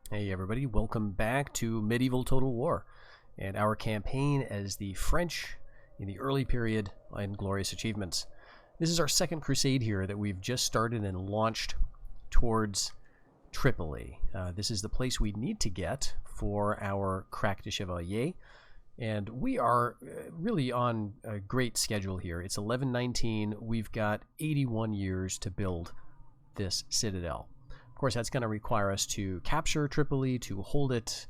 Hey everybody, welcome back to Medieval Total War and our campaign as the French in the early period and glorious achievements. This is our second crusade here that we've just started and launched towards Tripoli. This is the place we need to get for our Crac de Chevalier, and we are really on a great schedule here. It's 1119. We've got 81 years to build this citadel. Of course, that's going to require us to capture Tripoli, to hold it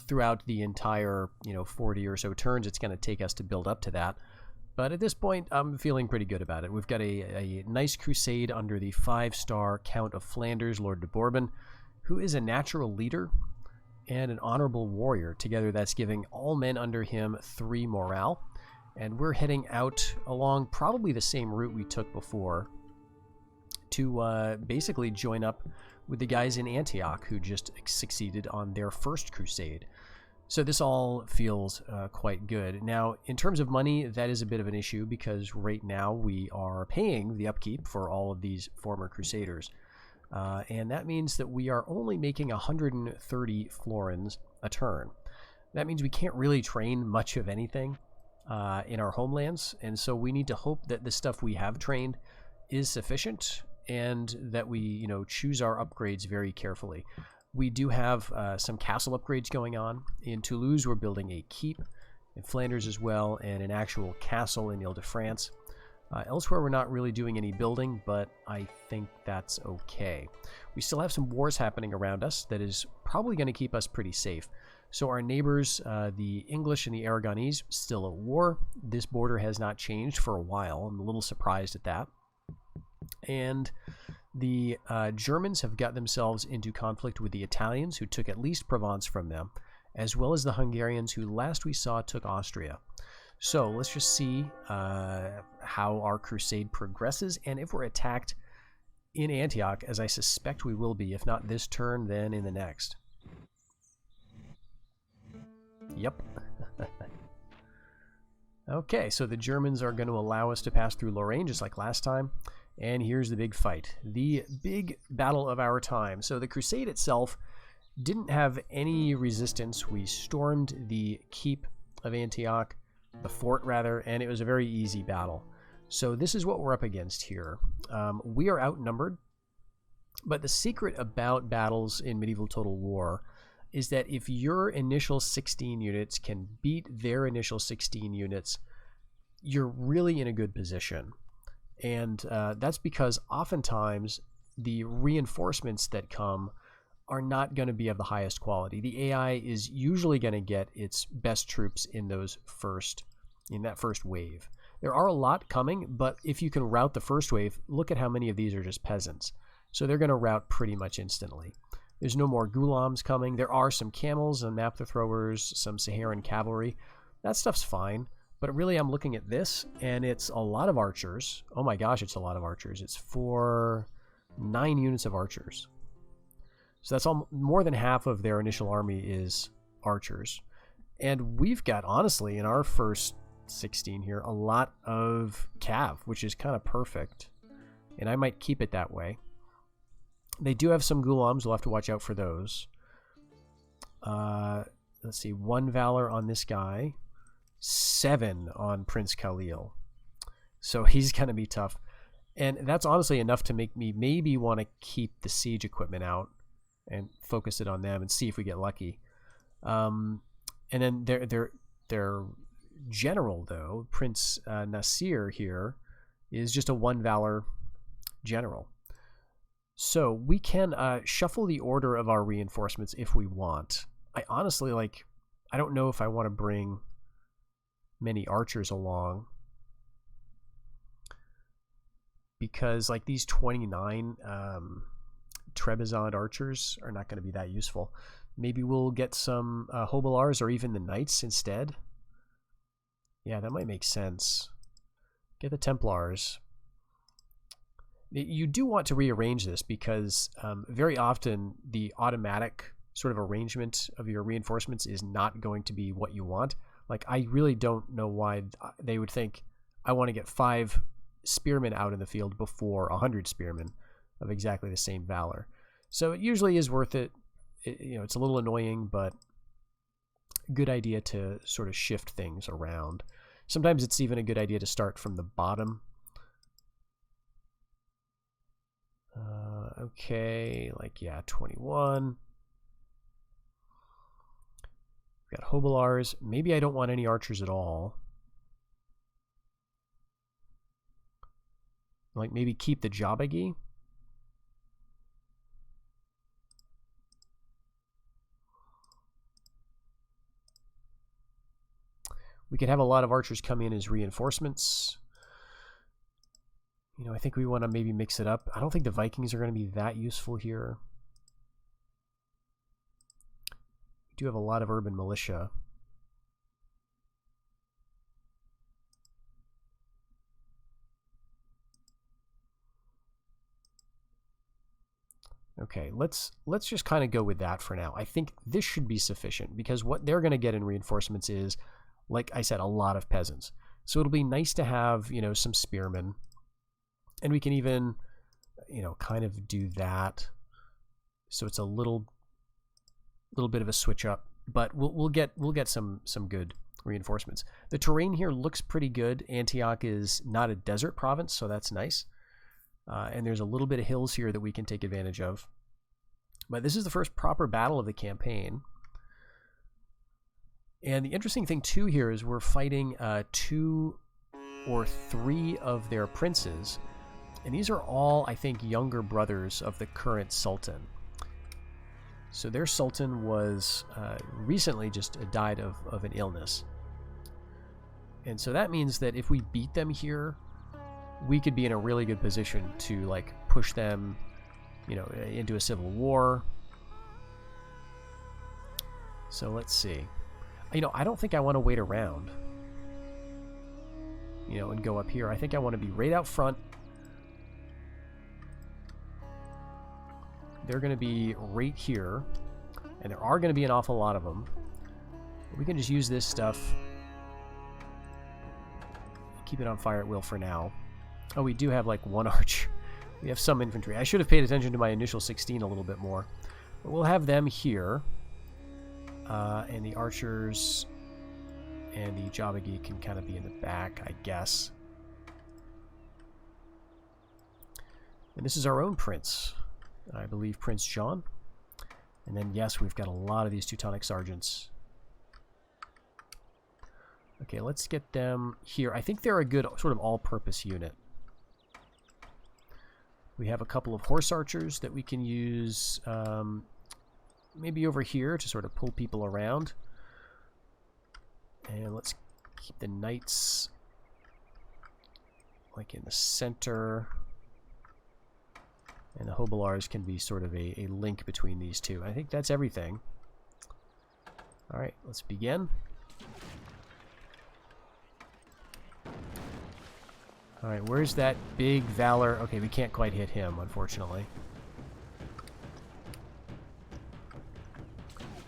throughout the entire 40 or so turns. It's going to take us to build up to that. But at this point, I'm feeling pretty good about it. We've got a nice crusade under the 5-star Count of Flanders, Lord de Bourbon, who is a natural leader and an honorable warrior. Together, that's giving all men under him 3 morale. And we're heading out along probably the same route we took before to basically join up with the guys in Antioch who just succeeded on their first crusade. So this all feels quite good. Now, in terms of money, that is a bit of an issue because right now we are paying the upkeep for all of these former crusaders. And that means that we are only making 130 florins a turn. That means we can't really train much of anything in our homelands, and so we need to hope that the stuff we have trained is sufficient and that we, choose our upgrades very carefully. We do have some castle upgrades going on. In Toulouse, we're building a keep. In Flanders as well, and an actual castle in Ile-de-France. Elsewhere, we're not really doing any building, but I think that's okay. We still have some wars happening around us that is probably going to keep us pretty safe. So our neighbors, the English and the Aragonese, still at war. This border has not changed for a while. I'm a little surprised at that. And the Germans have got themselves into conflict with the Italians, who took at least Provence from them, as well as the Hungarians, who last we saw took Austria. So let's just see how our crusade progresses, and if we're attacked in Antioch, as I suspect we will be, if not this turn, then in the next. Yep. Okay, so the Germans are going to allow us to pass through Lorraine, just like last time. And here's the big fight, the big battle of our time. So the crusade itself didn't have any resistance. We stormed the keep of Antioch, the fort rather, and it was a very easy battle. So this is what we're up against here. We are outnumbered, but the secret about battles in Medieval Total War is that if your initial 16 units can beat their initial 16 units, you're really in a good position. And that's because oftentimes the reinforcements that come are not going to be of the highest quality. The AI is usually going to get its best troops in that first wave. There are a lot coming, but if you can rout the first wave, look at how many of these are just peasants. So they're going to rout pretty much instantly. There's no more Ghulams coming. There are some camels and naphtha throwers, some Saharan cavalry. That stuff's fine. But really, I'm looking at this, and it's a lot of archers. Oh my gosh, it's a lot of archers. It's 9 units of archers. So that's more than half of their initial army is archers. And we've got, honestly, in our first 16 here, a lot of cav, which is kind of perfect. And I might keep it that way. They do have some Ghulams. We'll have to watch out for those. Let's see, 1 valor on this guy. 7 on Prince Khalil. So he's going to be tough. And that's honestly enough to make me maybe want to keep the siege equipment out and focus it on them and see if we get lucky. And then their general, though, Prince Nasir here, is just a 1 valor general. So we can shuffle the order of our reinforcements if we want. I honestly, I don't know if I want to bring many archers along, because these 29 Trebizond archers are not going to be that useful. Maybe we'll get some Hobilars or even the knights instead. Yeah, that might make sense. Get the Templars. You do want to rearrange this because very often the automatic sort of arrangement of your reinforcements is not going to be what you want. I really don't know why they would think, I want to get 5 spearmen out in the field before 100 spearmen of exactly the same valor. So it usually is worth it it's a little annoying, but good idea to sort of shift things around. Sometimes it's even a good idea to start from the bottom. Okay, like, yeah, 21. We've got Hobilars. Maybe I don't want any archers at all. Like, maybe keep the Jabagi. We could have a lot of archers come in as reinforcements. I think we want to maybe mix it up. I don't think the Vikings are going to be that useful here. We do have a lot of urban militia. Okay, let's just kind of go with that for now. I think this should be sufficient because what they're going to get in reinforcements is, like I said, a lot of peasants. So it'll be nice to have, some spearmen. And we can even, kind of do that. So it's a little bit of a switch up, but we'll get some good reinforcements. The terrain here looks pretty good. Antioch is not a desert province, so that's nice. And there's a little bit of hills here that we can take advantage of. But this is the first proper battle of the campaign. And the interesting thing, too, here is we're fighting 2 or 3 of their princes. And these are all, I think, younger brothers of the current sultan. So their sultan was recently just died of an illness. And so that means that if we beat them here, we could be in a really good position to like push them, into a civil war. So let's see. I don't think I want to wait around, and go up here. I think I want to be right out front. They're going to be right here, and there are going to be an awful lot of them. We can just use this stuff. Keep it on fire at will for now. Oh, we do have like 1 arch. We have some infantry. I should have paid attention to my initial 16 a little bit more. But we'll have them here. And the archers and the Jabagi can kind of be in the back, I guess. And this is our own prince. I believe Prince John. And then, yes, we've got a lot of these Teutonic sergeants. Okay, let's get them here. I think they're a good sort of all-purpose unit. We have a couple of horse archers that we can use maybe over here to sort of pull people around. And let's keep the knights like in the center. And the Hobilars can be sort of a link between these two. I think that's everything. All right, let's begin. All right, where's that big Valor? Okay, we can't quite hit him, unfortunately.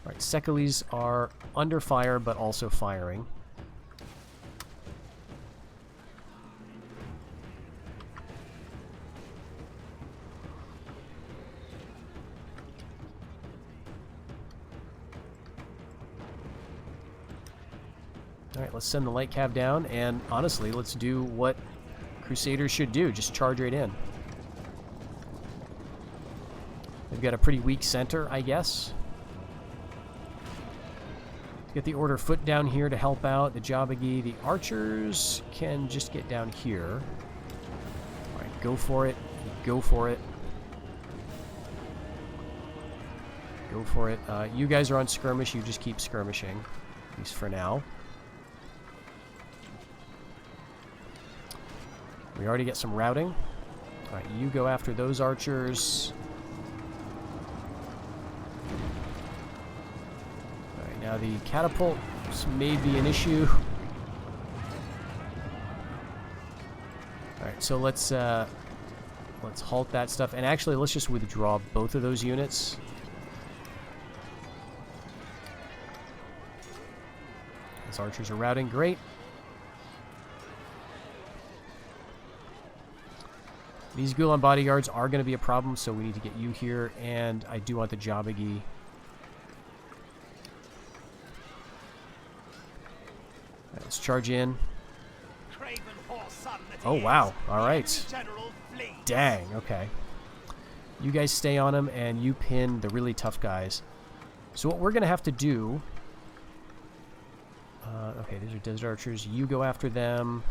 All right, Sekules are under fire, but also firing. All right, let's send the light cav down, and honestly, let's do what Crusaders should do. Just charge right in. They've got a pretty weak center, I guess. Get the Order Foot down here to help out. The Jabagi, the archers can just get down here. All right, go for it. Go for it. Go for it. You guys are on skirmish. You just keep skirmishing, at least for now. We already get some routing. All right, you go after those archers. All right, now the catapults may be an issue. All right, so let's halt that stuff, and actually let's just withdraw both of those units. These archers are routing, great. These Gulan bodyguards are going to be a problem, so we need to get you here, and I do want the Jabagi Right, let's charge in. Oh, wow. All right. Dang, okay. You guys stay on him, and you pin the really tough guys. So what we're going to have to do... okay, these are desert archers. You go after them.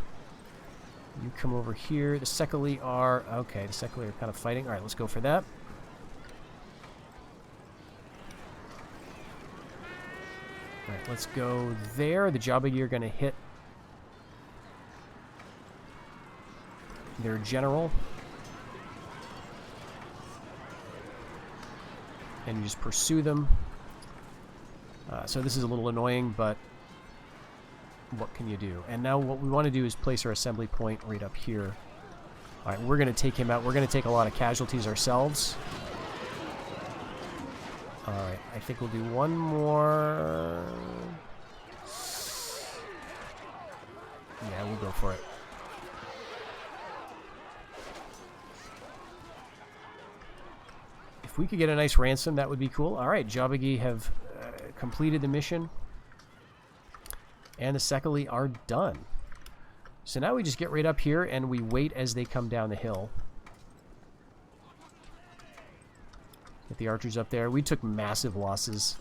You come over here. The Sekali are... Okay, the Sekali are kind of fighting. All right, let's go for that. All right, let's go there. The Jabagi are going to hit their general. And you just pursue them. So this is a little annoying, but what can you do? And now what we want to do is place our assembly point right up here. All right, we're going to take him out. We're going to take a lot of casualties ourselves. All right, I think we'll do one more. Yeah, we'll go for it. If we could get a nice ransom, that would be cool. All right, Jabagi have completed the mission. And the Sekali are done. So now we just get right up here and we wait as they come down the hill. Get the archers up there. We took massive losses.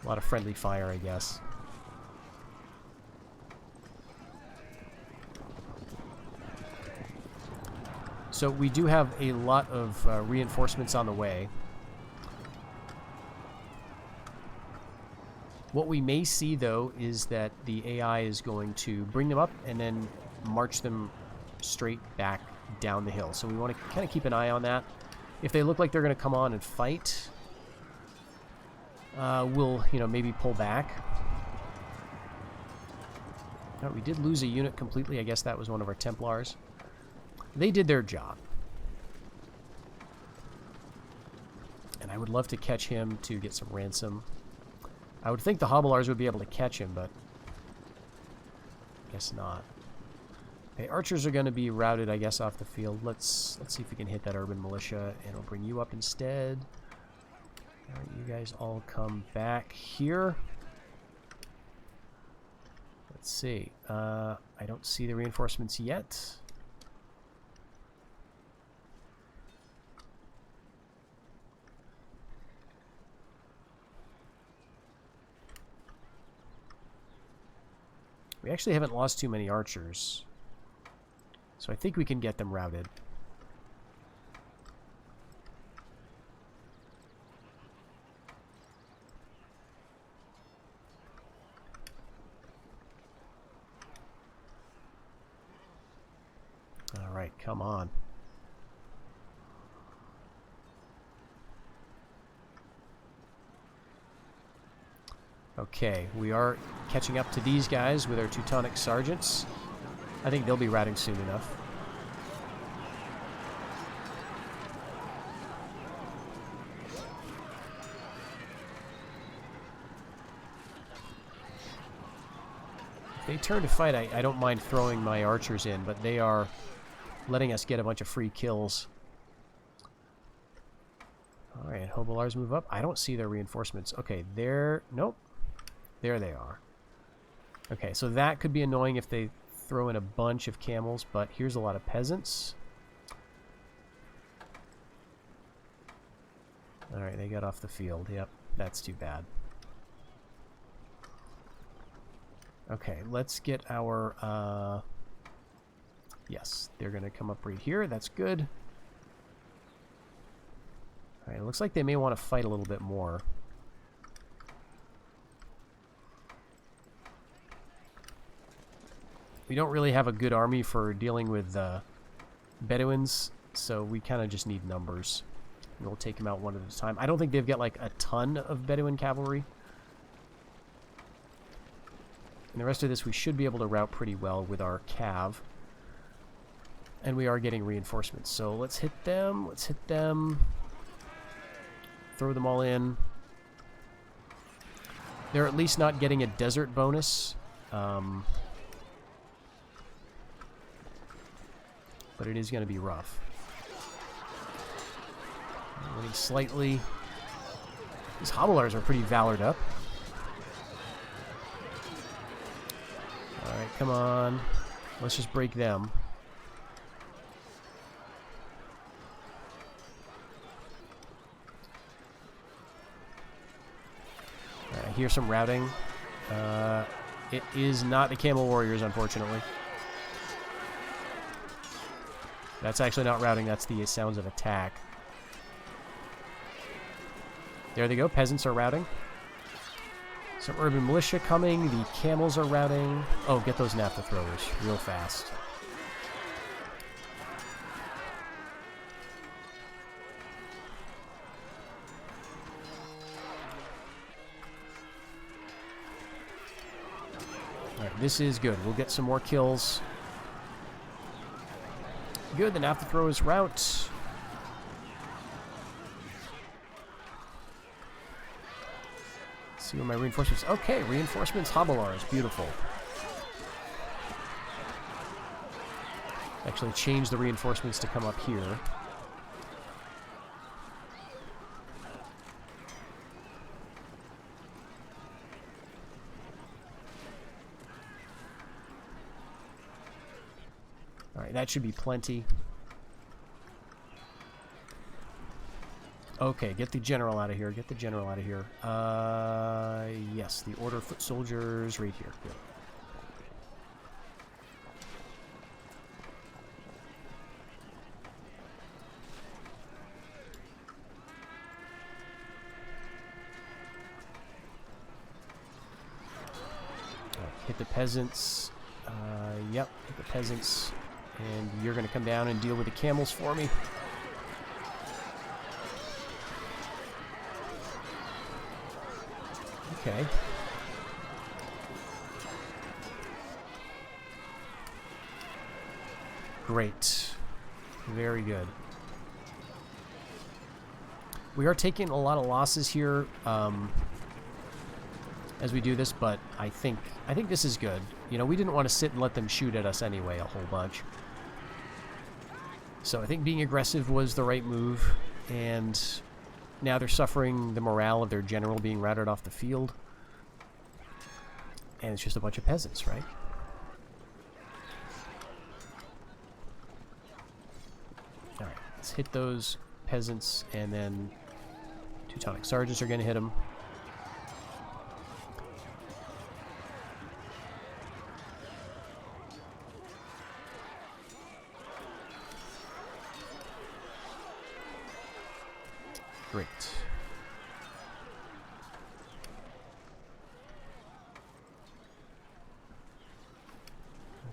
A lot of friendly fire, I guess. So we do have a lot of reinforcements on the way. What we may see, though, is that the AI is going to bring them up and then march them straight back down the hill. So we want to kind of keep an eye on that. If they look like they're going to come on and fight, we'll, maybe pull back. Oh, we did lose a unit completely. I guess that was one of our Templars. They did their job. And I would love to catch him to get some ransom. I would think the Hobblars would be able to catch him, but guess not. Okay, archers are going to be routed, I guess, off the field. Let's see if we can hit that urban militia, and we'll bring you up instead. All right, you guys all come back here. Let's see. I don't see the reinforcements yet. We actually haven't lost too many archers. So I think we can get them routed. All right, come on. Okay, we are catching up to these guys with our Teutonic Sergeants. I think they'll be routing soon enough. If they turn to fight, I don't mind throwing my archers in, but they are letting us get a bunch of free kills. Alright, Hobblars move up. I don't see their reinforcements. Okay, there... Nope. There they are. Okay, so that could be annoying if they throw in a bunch of camels, but here's a lot of peasants. Alright, they got off the field. Yep, that's too bad. Okay, let's get our... Yes, they're going to come up right here. That's good. Alright, it looks like they may want to fight a little bit more. We don't really have a good army for dealing with Bedouins, so we kind of just need numbers. We'll take them out one at a time. I don't think they've got like a ton of Bedouin cavalry. And the rest of this we should be able to route pretty well with our cav. And we are getting reinforcements. So let's hit them. Let's hit them. Throw them all in. They're at least not getting a desert bonus. But it is going to be rough. Winning slightly. These Hobblars are pretty valored up. come on. Let's just break them. I hear some routing. It is not the Camel Warriors, unfortunately. That's actually not routing, that's the sounds of attack. There they go, peasants are routing. Some urban militia coming, the camels are routing. Oh, get those naphtha throwers real fast. Alright, this is good. We'll get some more kills. Good, the naphtha throwers route. See where my reinforcements... Okay, reinforcements, Hobilars. Beautiful. Actually change the reinforcements to come up here. Alright, that should be plenty. Okay, get the general out of here. Get the general out of here. Yes, the order foot soldiers right here. Good. Hit the peasants. Yep, hit the peasants. And you're going to come down and deal with the camels for me. Okay. Great. Very good. We are taking a lot of losses here as we do this, but I think this is good. You know, we didn't want to sit and let them shoot at us anyway a whole bunch. So I think being aggressive was the right move, and now they're suffering the morale of their general being routed off the field. And it's just a bunch of peasants, right? Alright, let's hit those peasants, and then Teutonic Sergeants are going to hit them. Great.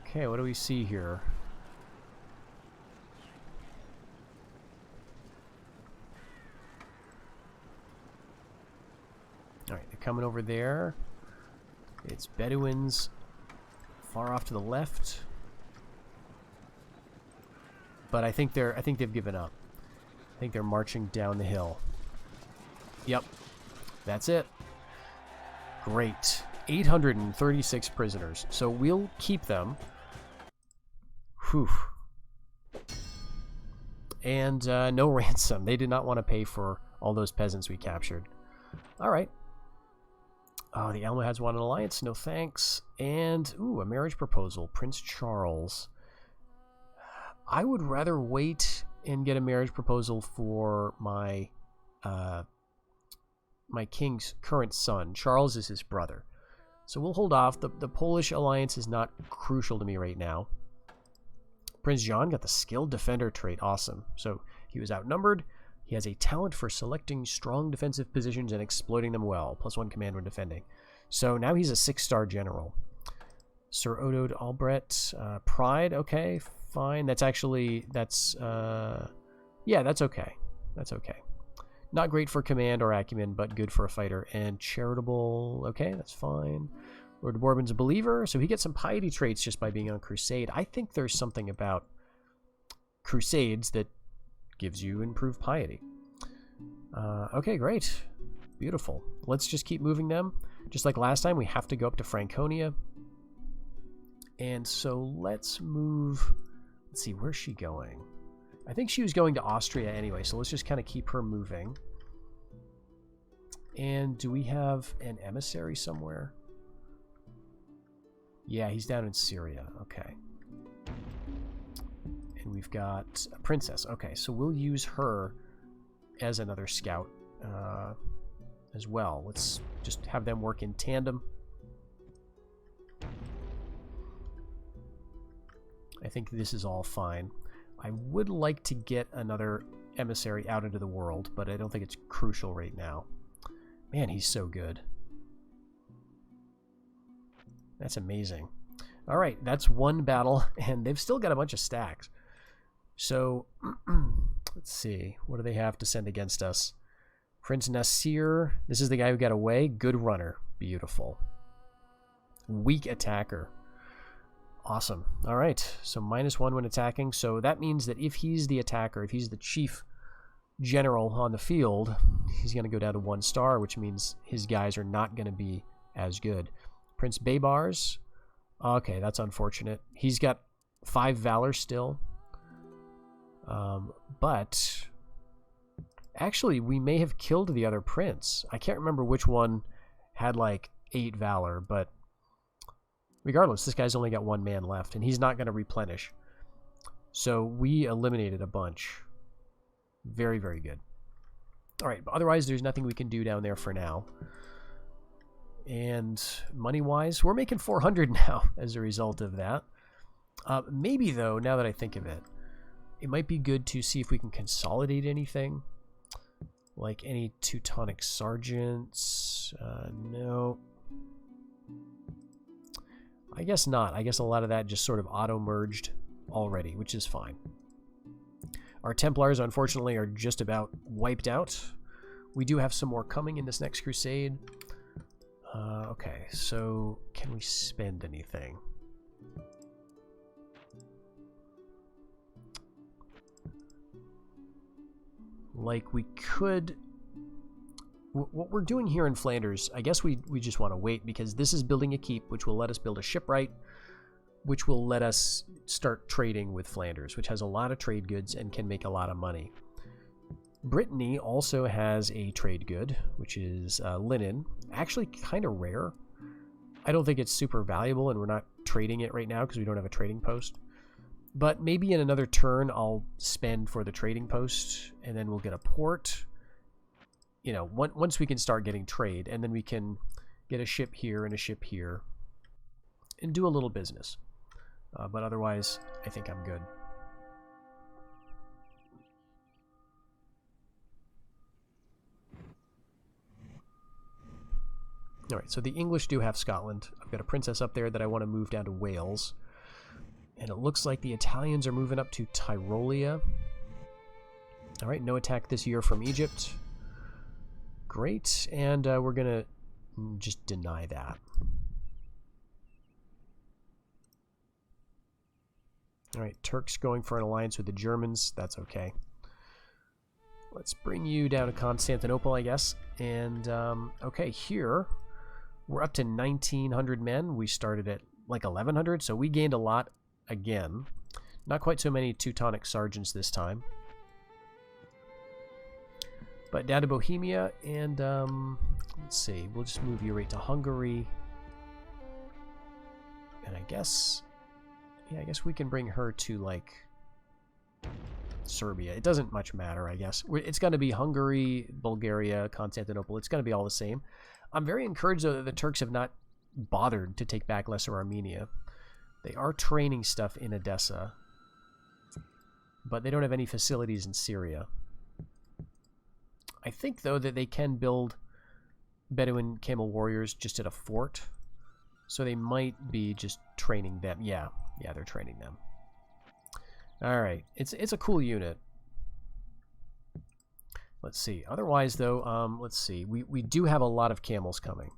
Okay, what do we see here? Alright, they're coming over there. It's Bedouins far off to the left. But I think they've given up. I think they're marching down the hill. Yep. That's it. Great. 836 prisoners. So we'll keep them. Whew. And no ransom. They did not want to pay for all those peasants we captured. Alright. Oh, the Almohads want an alliance. No thanks. And, ooh, a marriage proposal. Prince Charles. I would rather wait and get a marriage proposal for my my king's current son. Charles is his brother. So we'll hold off. The Polish alliance is not crucial to me right now. Prince John got the skilled defender trait. Awesome. So he was outnumbered. He has a talent for selecting strong defensive positions and exploiting them well. +1 command when defending. So now he's a 6-star general. Sir Odo Albrecht. Pride. Okay, fine. That's actually... yeah, that's okay. That's okay. Not great for command or acumen, but good for a fighter. And charitable. Okay, that's fine. Lord Bourbon's a believer, so he gets some piety traits just by being on crusade. I think there's something about crusades that gives you improved piety. Okay, great. Beautiful. Let's just keep moving them. Just like last time, we have to go up to Franconia. And so let's move... Let's see, where's she going? I think she was going to Austria anyway, so let's just kind of keep her moving. And do we have an emissary somewhere? Yeah, he's down in Syria. Okay. And we've got a princess. Okay, so we'll use her as another scout as well. Let's just have them work in tandem. I think this is all fine. I would like to get another emissary out into the world, but I don't think it's crucial right now. Man, he's so good. That's amazing. All right, that's one battle, and they've still got a bunch of stacks. So, let's see. What do they have to send against us? Prince Nasir. This is the guy who got away. Good runner. Beautiful. Weak attacker. Awesome. All right, so -1 when attacking. So that means that if he's the attacker, if he's the chief general on the field, he's going to go down to 1 star, which means his guys are not going to be as good. Prince Baybars. Okay, that's unfortunate. He's got 5 valor still. But actually, we may have killed the other prince. I can't remember which one had like 8 valor, but regardless, this guy's only got 1 man left, and he's not going to replenish. So we eliminated a bunch. Very, very good. All right, but otherwise, there's nothing we can do down there for now. And money-wise, we're making 400 now as a result of that. Maybe, though, now that I think of it, it might be good to see if we can consolidate anything. Like any Teutonic sergeants. No. I guess not. I guess a lot of that just sort of auto-merged already, which is fine. Our Templars, unfortunately, are just about wiped out. We do have some more coming in this next crusade. Okay, so can we spend anything? Like we could... What we're doing here in Flanders, I guess we just want to wait, because this is building a keep, which will let us build a shipwright, which will let us start trading with Flanders, which has a lot of trade goods and can make a lot of money. Brittany also has a trade good, which is linen. Actually kind of rare. I don't think it's super valuable, and we're not trading it right now because we don't have a trading post. But maybe in another turn I'll spend for the trading post, and then we'll get a port. You know, once we can start getting trade, and then we can get a ship here and a ship here and do a little business. But otherwise, I think I'm good. Alright, so the English do have Scotland. I've got a princess up there that I want to move down to Wales. And it looks like the Italians are moving up to Tyrolia. Alright, no attack this year from Egypt. Great, and we're going to just deny that. Alright, Turks going for an alliance with the Germans. That's okay. Let's bring you down to Constantinople, I guess. And, okay, here we're up to 1,900 men. We started at like 1,100, so we gained a lot again. Not quite so many Teutonic sergeants this time. But down to Bohemia, and let's see, we'll just move you right to Hungary. And I guess, yeah, I guess we can bring her to, like, Serbia. It doesn't much matter, I guess. It's going to be Hungary, Bulgaria, Constantinople. It's going to be all the same. I'm very encouraged, though, that the Turks have not bothered to take back Lesser Armenia. They are training stuff in Edessa, but they don't have any facilities in Syria. I think, though, that they can build Bedouin camel warriors just at a fort, so they might be just training them. Yeah, they're training them. All right, it's a cool unit. Let's see. Otherwise, though, let's see. We do have a lot of camels coming.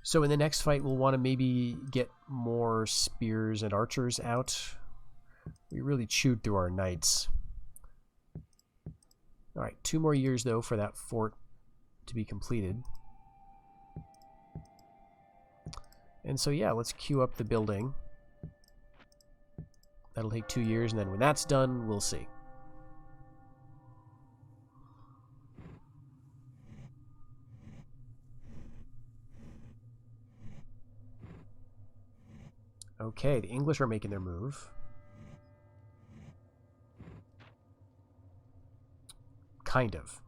So in the next fight, we'll want to maybe get more spears and archers out. We really chewed through our knights. All right, 2 more years, though, for that fort to be completed. And so, yeah, let's queue up the building. That'll take 2 years, and then when that's done, we'll see. Okay, the English are making their move. Kind of.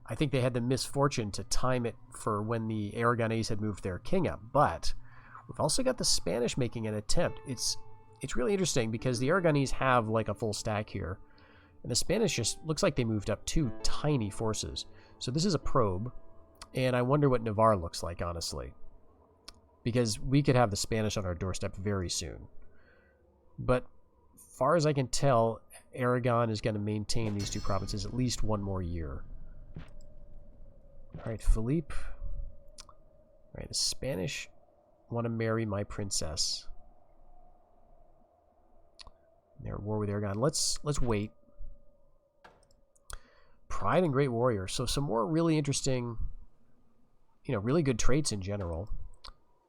I think they had the misfortune to time it for when the Aragonese had moved their king up, but we've also got the Spanish making an attempt. It's really interesting because the Aragonese have like a full stack here, and the Spanish just looks like they moved up 2 tiny forces. So this is a probe, and I wonder what Navarre looks like, honestly, because we could have the Spanish on our doorstep very soon. But far as I can tell, Aragon is going to maintain these 2 provinces at least 1 more year. All right, Philippe. All right, the Spanish want to marry my princess. They're at war with Aragon. Let's wait. Pride and Great Warrior. So some more really interesting, really good traits in general.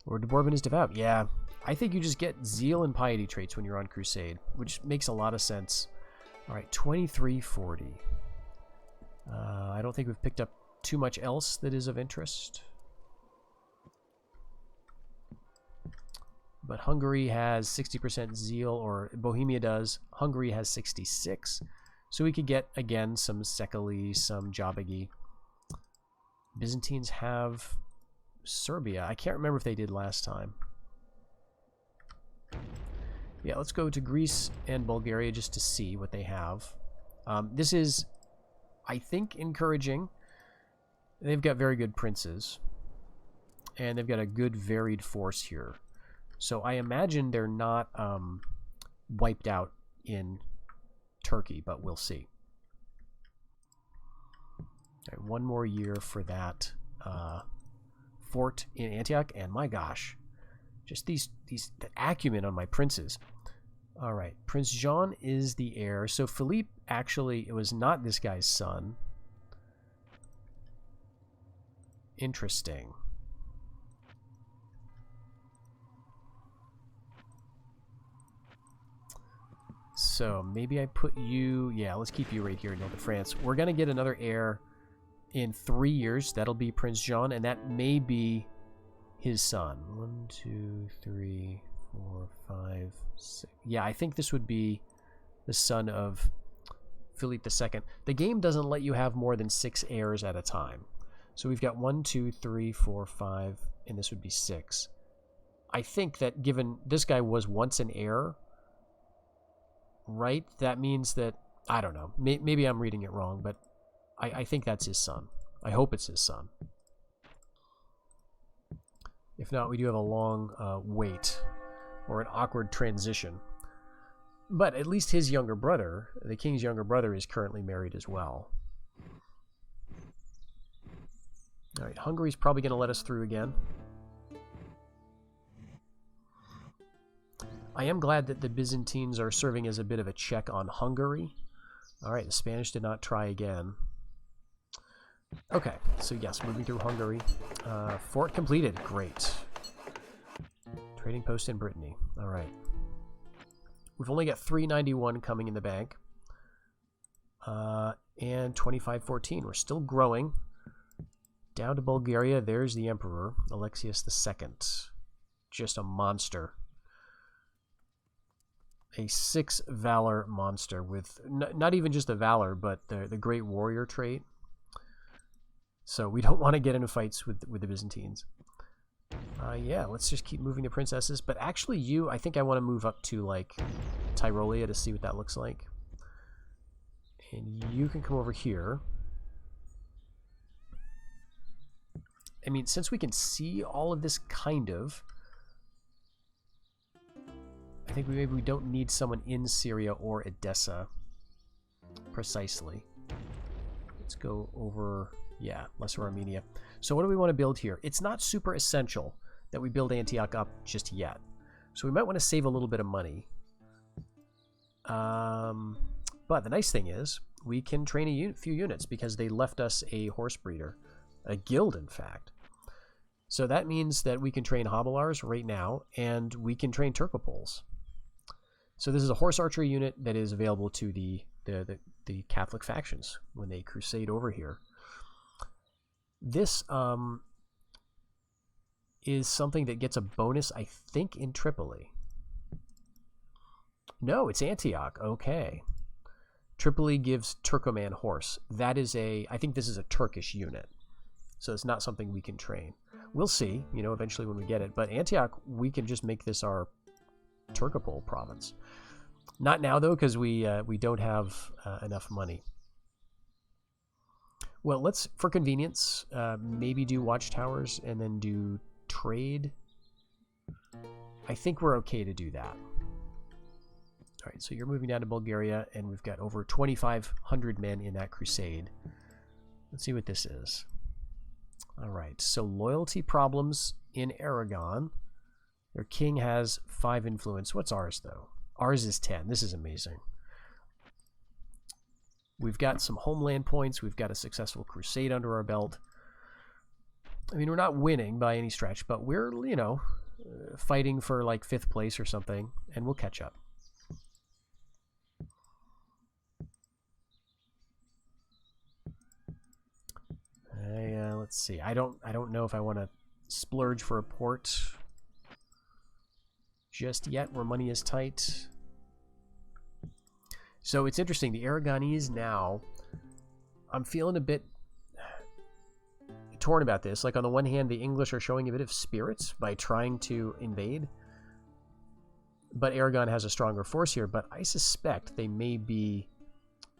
Lord de Bourbon is devout. Yeah, I think you just get zeal and piety traits when you're on crusade, which makes a lot of sense. All right, 2340. I don't think we've picked up too much else that is of interest. But Hungary has 60% zeal, or Bohemia does. Hungary has 66. So we could get, again, some Sekeli, some Jabagi. Byzantines have Serbia. I can't remember if they did last time. Yeah, let's go to Greece and Bulgaria just to see what they have. This is, I think, encouraging. They've got very good princes. And they've got a good varied force here. So I imagine they're not wiped out in Turkey, but we'll see. All right, 1 more year for that fort in Antioch, and my gosh, just the acumen on my princes. All right, Prince Jean is the heir. So Philippe, actually, it was not this guy's son. Interesting. So maybe I put you... Yeah, let's keep you right here in North of France. We're going to get another heir in 3 years. That'll be Prince Jean, and that may be his son. 1, 2, 3, 4, 5, 6. Yeah, I think this would be the son of Philippe II. The game doesn't let you have more than 6 heirs at a time. So we've got 1, 2, 3, 4, 5, and this would be 6. I think that given this guy was once an heir... Right? That means that, I don't know, maybe I'm reading it wrong, but I think that's his son. I hope it's his son. If not, we do have a long wait, or an awkward transition. But at least his younger brother, the king's younger brother, is currently married as well. All right, Hungary's probably going to let us through again. I am glad that the Byzantines are serving as a bit of a check on Hungary. All right, the Spanish did not try again. Okay, so yes, moving through Hungary. Fort completed. Great. Trading post in Brittany. All right. We've only got 391 coming in the bank. And 2514. We're still growing. Down to Bulgaria. There's the Emperor, Alexius II. Just a monster. A 6 valor monster with not even just the valor, but the great warrior trait. So we don't want to get into fights with the Byzantines. Yeah, let's just keep moving the princesses. But actually, I think I want to move up to like Tyrolia to see what that looks like. And you can come over here. I mean, since we can see all of this kind of, I think maybe we don't need someone in Syria or Edessa precisely. Let's go over, yeah, Lesser Armenia. So what do we want to build here? It's not super essential that we build Antioch up just yet. So we might want to save a little bit of money. But the nice thing is we can train a few units because they left us a horse breeder, a guild in fact. So that means that we can train Hobilars right now, and we can train Turcopoles. So this is a horse archery unit that is available to the Catholic factions when they crusade over here. This is something that gets a bonus, I think, in Tripoli. No, it's Antioch. Okay. Tripoli gives Turkoman horse. That is I think this is a Turkish unit. So it's not something we can train. We'll see, eventually when we get it. But Antioch, we can just make this our Turkopol province. Not now, though, because we don't have enough money. Well, let's, for convenience, maybe do watchtowers and then do trade. I think we're okay to do that. All right, so you're moving down to Bulgaria, and we've got over 2,500 men in that crusade. Let's see what this is. All right, so loyalty problems in Aragon. Their king has 5 influence. What's ours, though? Ours is 10. This is amazing. We've got some homeland points. We've got a successful crusade under our belt. I mean, we're not winning by any stretch, but we're, fighting for like 5th place or something, and we'll catch up. Let's see. I don't know if I want to splurge for a port just yet, where money is tight. So it's interesting. The Aragonese now, I'm feeling a bit torn about this. Like, on the one hand, the English are showing a bit of spirit by trying to invade, but Aragon has a stronger force here. But I suspect they may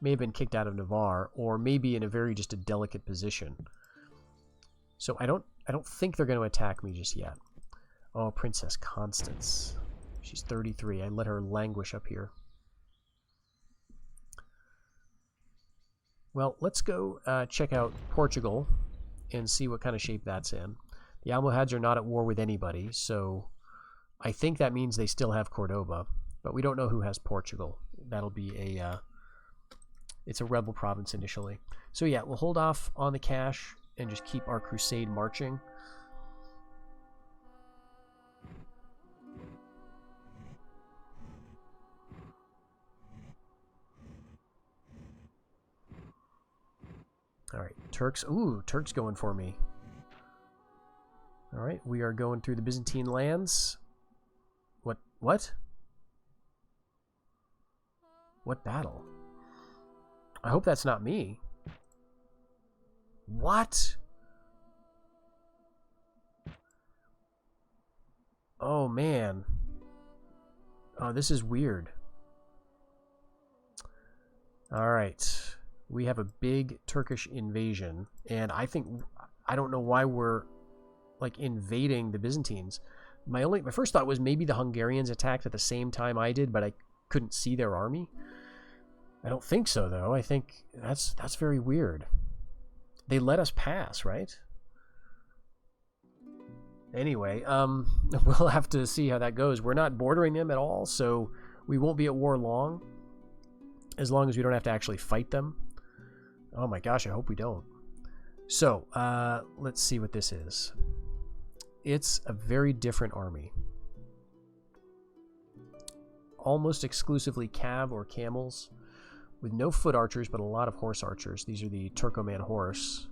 have been kicked out of Navarre, or maybe in a very just a delicate position. So I don't think they're going to attack me just yet. Oh, Princess Constance. She's 33. I let her languish up here. Well, let's go check out Portugal and see what kind of shape that's in. The Almohads are not at war with anybody, so I think that means they still have Cordoba, but we don't know who has Portugal. That'll be it's a rebel province initially. So yeah, we'll hold off on the cash and just keep our crusade marching. All right, Turks. Ooh, Turks going for me. All right, we are going through the Byzantine lands. What? What battle? I hope that's not me. What? Oh, man. Oh, this is weird. All right. We have a big Turkish invasion, and I don't know why we're like invading the Byzantines. My first thought was maybe the Hungarians attacked at the same time I did, but I couldn't see their army. I don't think so, though. I think that's very weird. They let us pass, right? Anyway, we'll have to see how that goes. We're not bordering them at all, so we won't be at war long, as long as we don't have to actually fight them. Oh my gosh, I hope we don't. So, let's see what this is. It's a very different army. Almost exclusively cav or camels, with no foot archers, but a lot of horse archers. These are the Turkoman horse.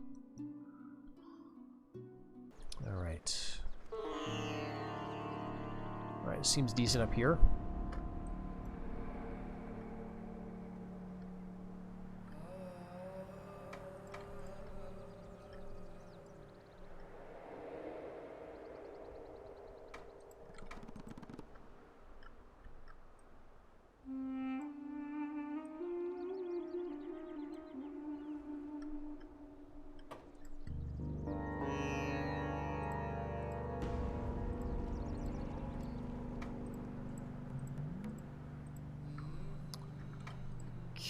All right. All right, seems decent up here.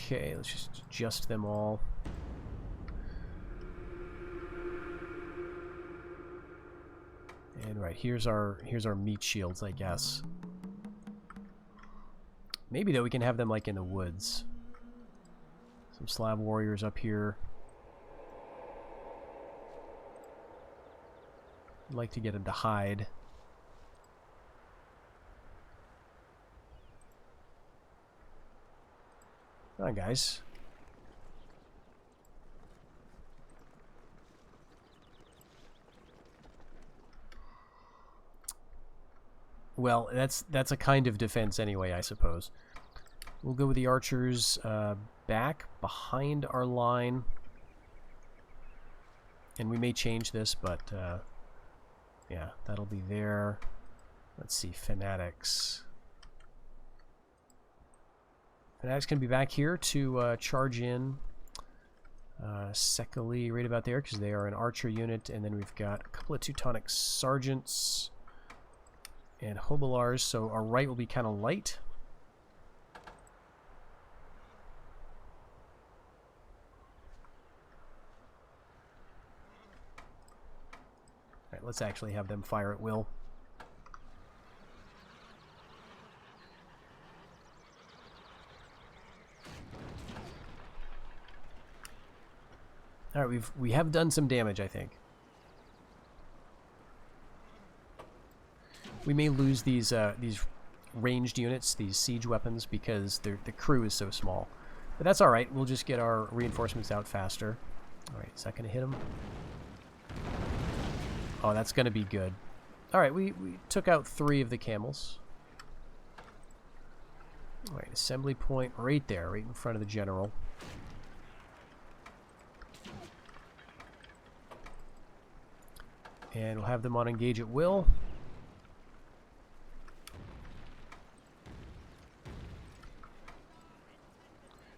Okay, let's just adjust them all. And right, here's our meat shields, I guess. Maybe though we can have them like in the woods. Some Slav warriors up here. I'd like to get them to hide. Come on, guys. Well, that's a kind of defense anyway, I suppose. We'll go with the archers back behind our line. And we may change this, but yeah, that'll be there. Let's see, fanatics. Fanatics can be back here to charge in Sekali right about there because they are an archer unit. And then we've got a couple of Teutonic sergeants and hobilars, so our right will be kind of light. Alright, let's actually have them fire at will. Alright, we have done some damage, I think. We may lose these ranged units, these siege weapons, because the crew is so small. But that's alright, we'll just get our reinforcements out faster. Alright, is that going to hit them? Oh, that's going to be good. Alright, we took out 3 of the camels. Alright, assembly point right there, right in front of the general. And we'll have them on engage at will.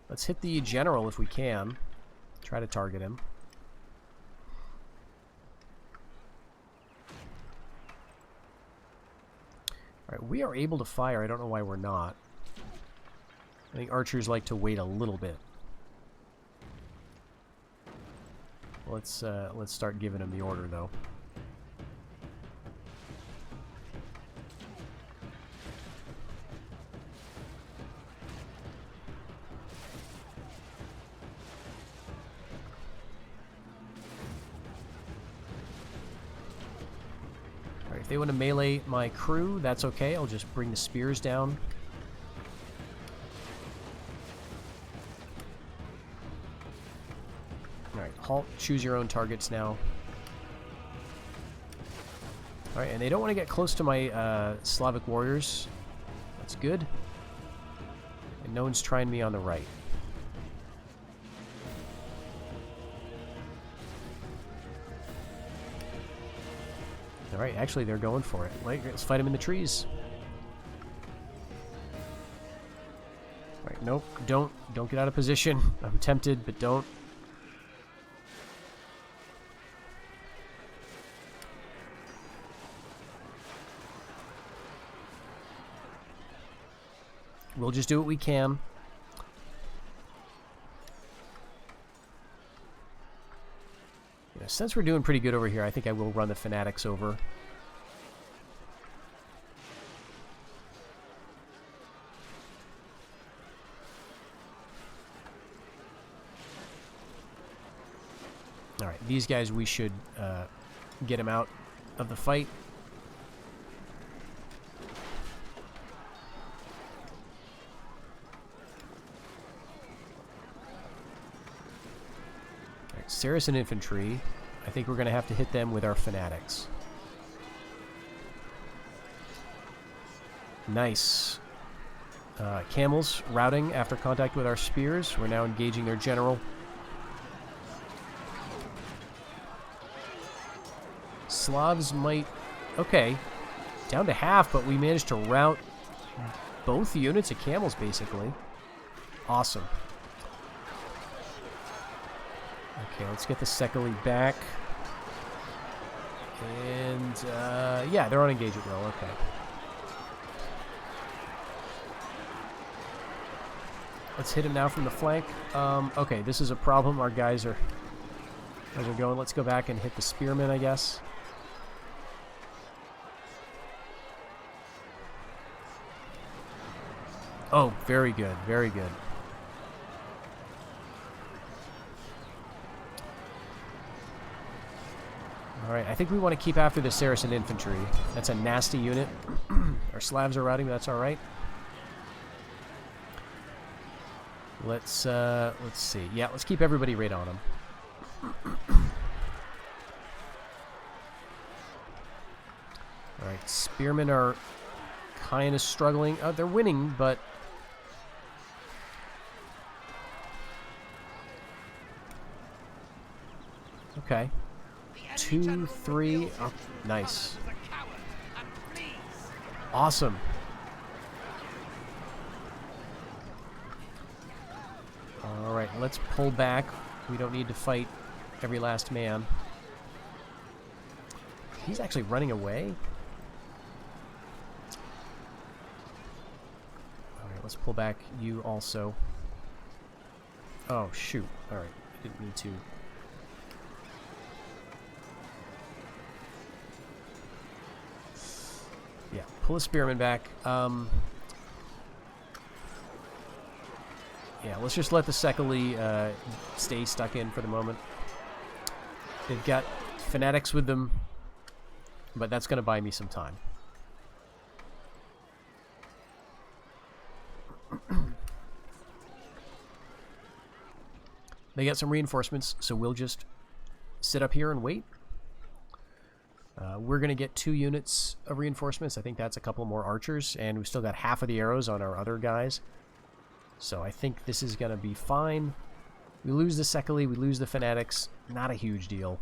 Let's hit the general if we can. Try to target him. Alright, we are able to fire. I don't know why we're not. I think archers like to wait a little bit. Let's start giving them the order, though. If they want to melee my crew, that's okay. I'll just bring the spears down. Alright, halt. Choose your own targets now. Alright, and they don't want to get close to my Slavic warriors. That's good. And no one's trying me on the right. Alright, actually they're going for it. Let's fight them in the trees. Alright, nope, don't get out of position. I'm tempted, but don't. We'll just do what we can. Since we're doing pretty good over here, I think I will run the fanatics over. Alright, these guys, we should get them out of the fight. Alright, Saracen infantry. I think we're going to have to hit them with our fanatics. Nice. Camels routing after contact with our spears. We're now engaging their general. Slavs might... Okay. Down to half, but we managed to rout both units of camels, basically. Awesome. Okay, let's get the Sekali back. And, yeah, they're on engage at will. Okay. Let's hit him now from the flank. Okay, this is a problem. Our guys are going. Let's go back and hit the spearmen, I guess. Oh, very good. Very good. Alright, I think we want to keep after the Saracen infantry. That's a nasty unit. Our Slavs are routing, but that's alright. Let's see. Yeah, let's keep everybody right on them. Alright, spearmen are kind of struggling. They're winning, but Okay. 2, 3. Oh, nice. Awesome. Alright, let's pull back. We don't need to fight every last man. He's actually running away. Alright, let's pull back you also. Oh, shoot. Alright, I didn't mean to. Yeah, pull a spearman back. Yeah, let's just let the Sekali stay stuck in for the moment. They've got fanatics with them, but that's going to buy me some time. They got some reinforcements, so we'll just sit up here and wait. We're going to get 2 units of reinforcements. I think that's a couple more archers, and we've still got half of the arrows on our other guys. So I think this is going to be fine. We lose the Sekali, we lose the fanatics. Not a huge deal.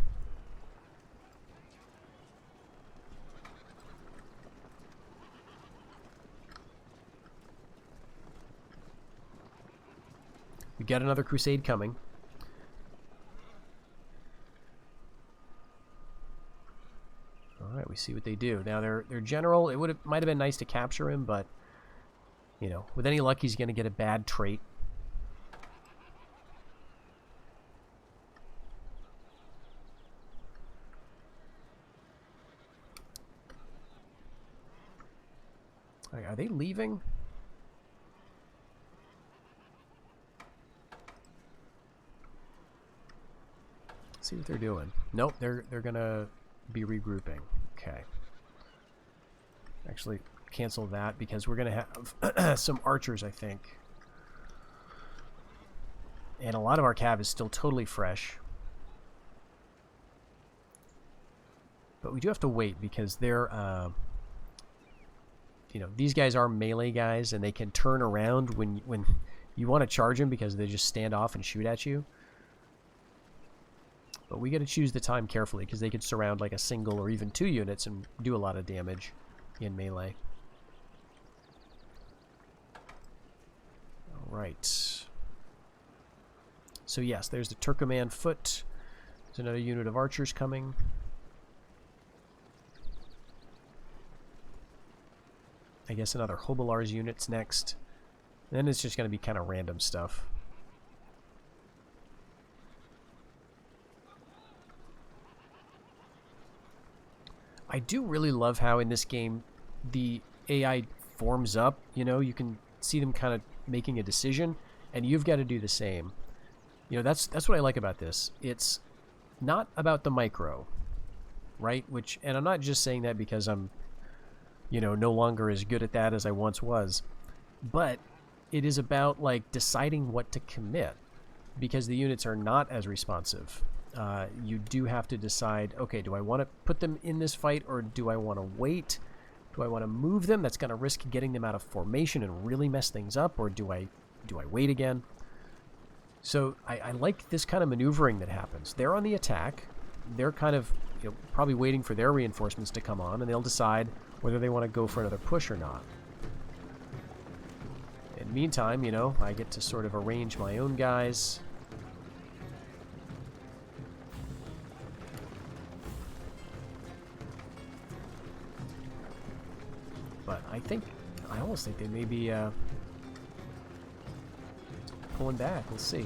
We got another crusade coming. Alright, we see what they do. Now, their general, might have been nice to capture him, but, you know, with any luck, he's going to get a bad trait. Are they leaving? Let's see what they're doing. Nope, they're going to be regrouping. Okay. Actually, cancel that because we're going to have some archers, I think. And a lot of our cav is still totally fresh. But we do have to wait because they're, you know, these guys are melee guys and they can turn around when you want to charge them because they just stand off and shoot at you. But we got to choose the time carefully because they could surround like a single or even 2 units and do a lot of damage in melee. Alright. So yes, there's the Turkoman foot. There's another unit of archers coming. I guess another Hobilar's unit's next. And then it's just going to be kind of random stuff. I do really love how in this game the AI forms up. You know, you can see them kind of making a decision, and you've got to do the same. You know, that's what I like about this. It's not about the micro, right? And I'm not just saying that because I'm, you know, no longer as good at that as I once was, but it is about like deciding what to commit because the units are not as responsive. You do have to decide, okay, do I want to put them in this fight or do I want to wait? Do I want to move them? That's going to risk getting them out of formation and really mess things up, or do I wait again? So I like this kind of maneuvering that happens. They're on the attack. They're kind of, you know, probably waiting for their reinforcements to come on, and they'll decide whether they want to go for another push or not. In the meantime, you know, I get to sort of arrange my own guys. But I almost think they may be pulling back. We'll see.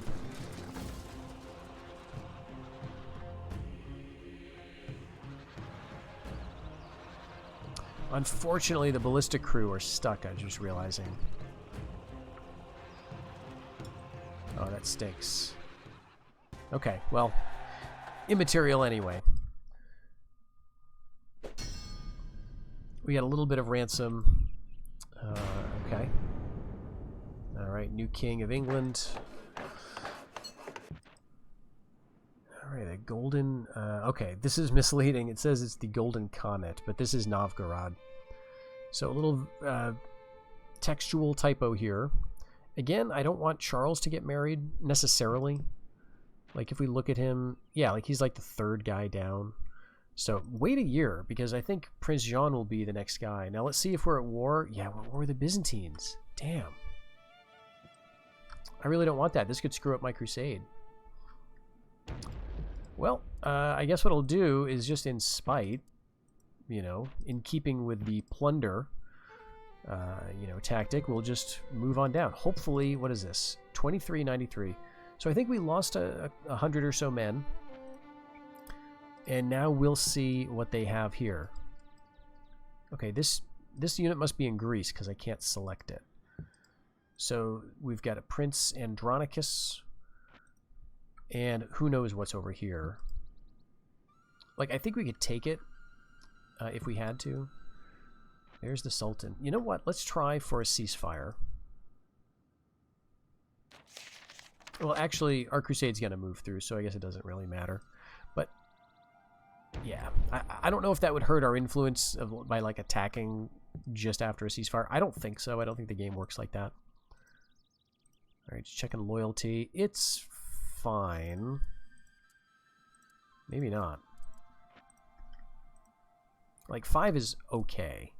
Unfortunately, the ballistic crew are stuck, I'm just realizing. Oh, that stinks. Okay, well, immaterial anyway. We got a little bit of ransom. Okay. Alright, new king of England. Alright, the golden... okay, this is misleading. It says it's the Golden Comet, but this is Novgorod. So a little textual typo here. Again, I don't want Charles to get married, necessarily. Like, if we look at him, yeah, like, he's like the third guy down. So, wait a year, because I think Prince Jean will be the next guy. Now, let's see if we're at war. Yeah, we're at war with the Byzantines. Damn. I really don't want that. This could screw up my crusade. Well, I guess what I'll do is just in spite, you know, in keeping with the plunder, you know, tactic, we'll just move on down. Hopefully, what is this? 2393. So I think we lost 100 or so men. And now we'll see what they have here. Okay, this unit must be in Greece because I can't select it. So we've got a Prince Andronicus. And who knows what's over here. Like, I think we could take it if we had to. There's the Sultan. You know what? Let's try for a ceasefire. Well, actually, our crusade's going to move through, so I guess it doesn't really matter. But, yeah. I don't know if that would hurt our influence by, like, attacking just after a ceasefire. I don't think so. I don't think the game works like that. All right, just checking loyalty. It's fine. Maybe not. Like, 5 is okay.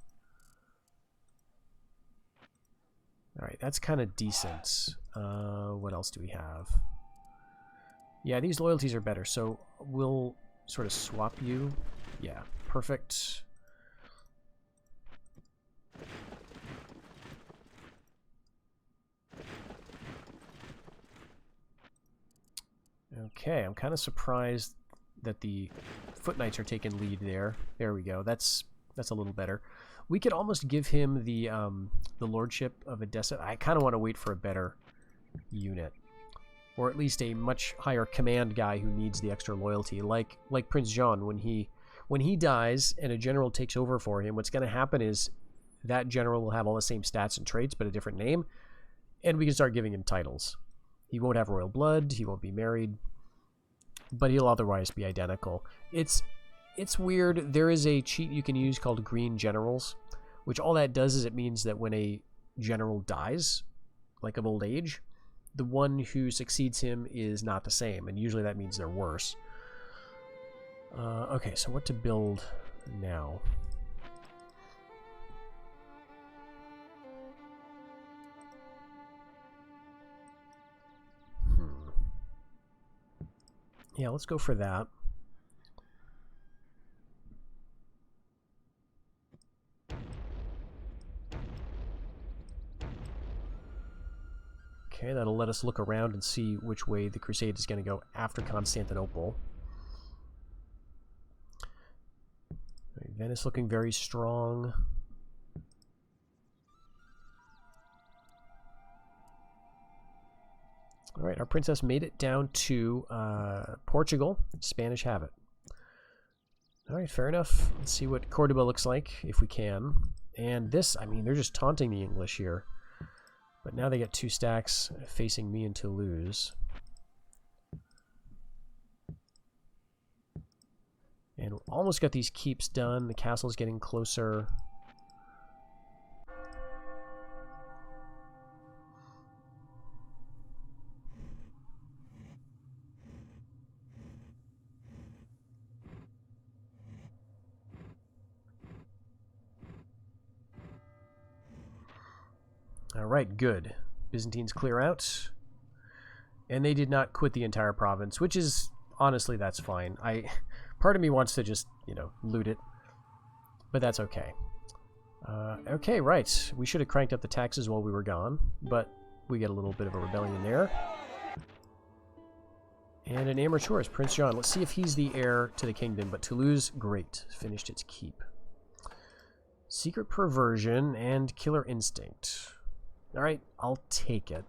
Alright, that's kind of decent. What else do we have? Yeah, these loyalties are better, so we'll sort of swap you. Yeah, perfect. Okay, I'm kind of surprised that the Foot Knights are taking lead there. There we go. That's a little better. We could almost give him the lordship of Edessa. I kind of want to wait for a better unit, or at least a much higher command guy who needs the extra loyalty, like Prince Jean. When he dies and a general takes over for him, what's going to happen is that general will have all the same stats and traits but a different name, and we can start giving him titles. He won't have royal blood, he won't be married, but he'll otherwise be identical. It's weird. There is a cheat you can use called Green Generals, which all that does is it means that when a general dies, like of old age, the one who succeeds him is not the same, and usually that means they're worse. Okay, so what to build now? Yeah, let's go for that. Okay, that'll let us look around and see which way the crusade is going to go after Constantinople. Right, Venice looking very strong. All right, our princess made it down to Portugal. Spanish have it. All right, fair enough. Let's see what Cordoba looks like, if we can. And this, I mean, they're just taunting the English here. But now they get 2 stacks facing me in Toulouse. And almost got these keeps done. The castle's getting closer. Alright, good. Byzantines clear out. And they did not quit the entire province, which is, honestly, that's fine. Part of me wants to just, you know, loot it. But that's okay. Okay, right. We should have cranked up the taxes while we were gone, but we get a little bit of a rebellion there. And an amateur is Prince John. Let's see if he's the heir to the kingdom, but Toulouse, great. Finished its keep. Secret Perversion and Killer Instinct. Alright, I'll take it.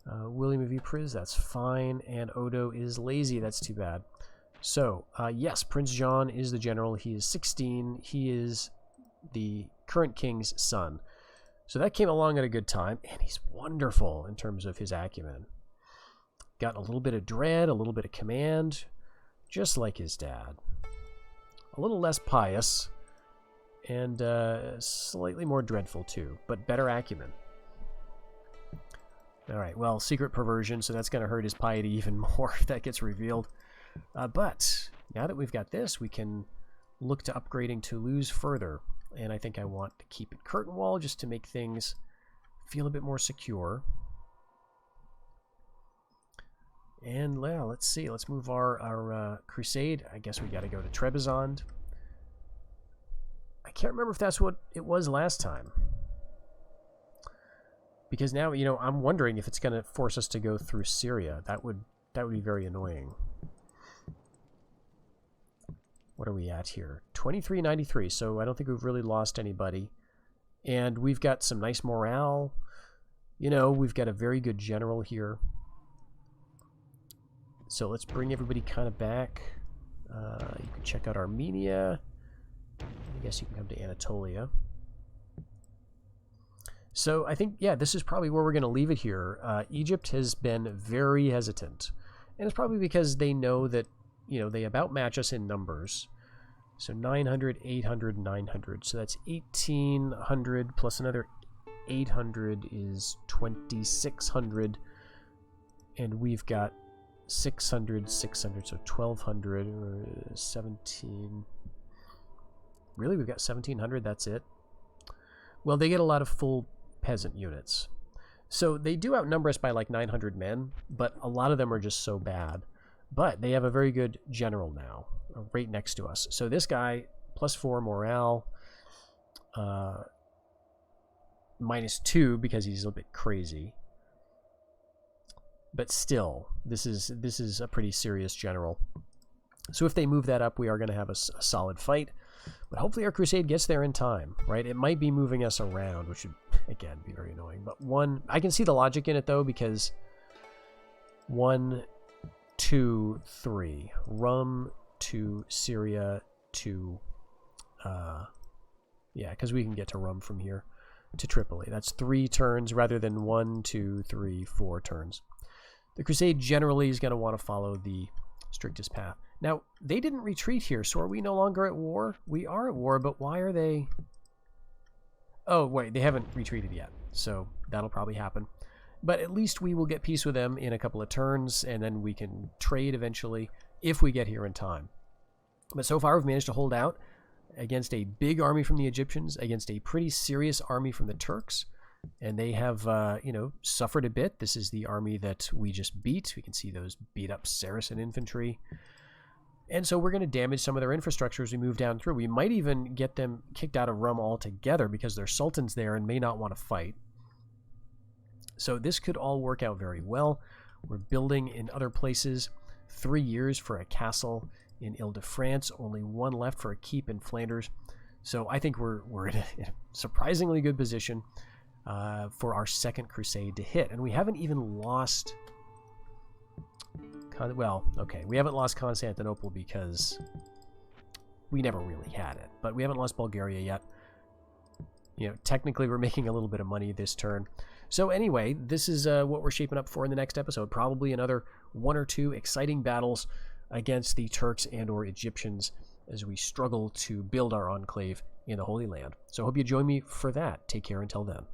William of Ypres, that's fine. And Odo is lazy, that's too bad. So, yes, Prince John is the general. He is 16. He is the current king's son. So that came along at a good time, and he's wonderful in terms of his acumen. Got a little bit of dread, a little bit of command, just like his dad. A little less pious, and slightly more dreadful too, but better acumen. All right, well, secret perversion, so that's going to hurt his piety even more if that gets revealed. But now that we've got this, we can look to upgrading Toulouse further. And I think I want to keep it curtain wall just to make things feel a bit more secure. And well, let's see. Let's move our crusade. I guess we got to go to Trebizond. I can't remember if that's what it was last time. Because now, you know, I'm wondering if it's going to force us to go through Syria. That would be very annoying. What are we at here? 2393, so I don't think we've really lost anybody. And we've got some nice morale. You know, we've got a very good general here. So let's bring everybody kind of back. You can check out Armenia. I guess you can come to Anatolia. So I think, yeah, this is probably where we're going to leave it here. Egypt has been very hesitant. And it's probably because they know that, you know, they about match us in numbers. So 900, 800, 900. So that's 1,800 plus another 800 is 2,600. And we've got 600, 600, so 1,200, or 17. Really? We've got 1,700? That's it? Well, they get a lot of full peasant units. So they do outnumber us by like 900 men, but a lot of them are just so bad. But they have a very good general now, right next to us. So this guy, +4 morale, -2 because he's a little bit crazy. But still, this is a pretty serious general. So if they move that up, we are going to have a solid fight. But hopefully our crusade gets there in time, right? It might be moving us around, which would, again, be very annoying. But I can see the logic in it, though, because 1, 2, 3. Rum to Syria to... yeah, because we can get to Rum from here to Tripoli. That's 3 turns rather than 1, 2, 3, 4 turns. The crusade generally is going to want to follow the strictest path. Now, they didn't retreat here, so are we no longer at war? We are at war, but why are they... Oh, wait, they haven't retreated yet, so that'll probably happen. But at least we will get peace with them in a couple of turns, and then we can trade eventually if we get here in time. But so far, we've managed to hold out against a big army from the Egyptians, against a pretty serious army from the Turks. And they have, you know, suffered a bit. This is the army that we just beat. We can see those beat-up Saracen infantry. And so we're going to damage some of their infrastructure as we move down through. We might even get them kicked out of Rum altogether because their sultan's there and may not want to fight. So this could all work out very well. We're building in other places. 3 years for a castle in Ile-de-France. Only 1 left for a keep in Flanders. So I think we're in a surprisingly good position for our second crusade to hit. And we haven't even lost... Well, okay, we haven't lost Constantinople because we never really had it. But we haven't lost Bulgaria yet. You know, technically we're making a little bit of money this turn. So anyway, this is what we're shaping up for in the next episode. Probably another 1 or 2 exciting battles against the Turks and or Egyptians as we struggle to build our enclave in the Holy Land. So I hope you join me for that. Take care until then.